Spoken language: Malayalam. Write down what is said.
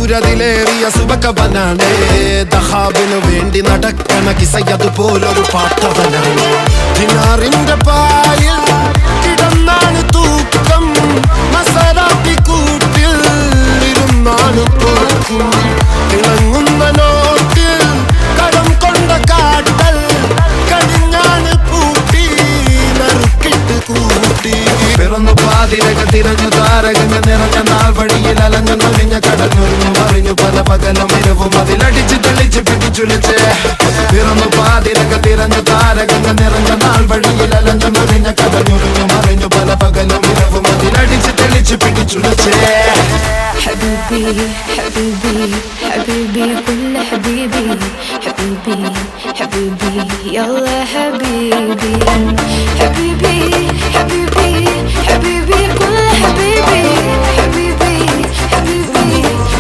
സൂര്യതിലേറിയ സുബകവനാണ് ദഹാബിനു വേണ്ടി നടക്കണ കിസയതുപോലൊരു പാട്ടവനാണ് ദിനാറിന്റെ പായിൽ കിടന്നാണ് തൂക്കം മസറാത്തി കൂട്ടിൽ ഇരുന്നാണ് തോക്കും തിളങ്ങുന്ന നോട്ടിൽ കടം കൊണ്ട കാട്ടൽ കടിഞ്ഞാണ് പൂട്ടി നറുക്കിട്ട് കൂട്ടി പിറന്നു പാതിരക തിരഞ്ഞു താരകങ്ങൾ നിറഞ്ഞ നാൾ വഴിയിൽ അലഞ്ഞു നൊലിഞ്ഞ കടഞ്ഞൊരിഞ്ഞു മറിഞ്ഞു പല പകലും ഇരവും അതിലടിച്ച് തെളിച്ച് പിടിച്ചുലിച്ച് പിറന്നു പാതിരക തിരഞ്ഞു താരകങ്ങൾ നിറഞ്ഞ നാൾ വഴിയിൽ അലഞ്ഞു നൊലിഞ്ഞ കടഞ്ഞൊരിഞ്ഞു മറിഞ്ഞു പല പകലും ഇരവും അതിലടിച്ച് തെളിച്ച് പിടിച്ചുലിച്ച് حبيبي حبيبي حبيبي كل حبيبي حبيبي حبيبي يلا حبيبي حبيبي حبيبي حبيبي كل حبيبي حبيبي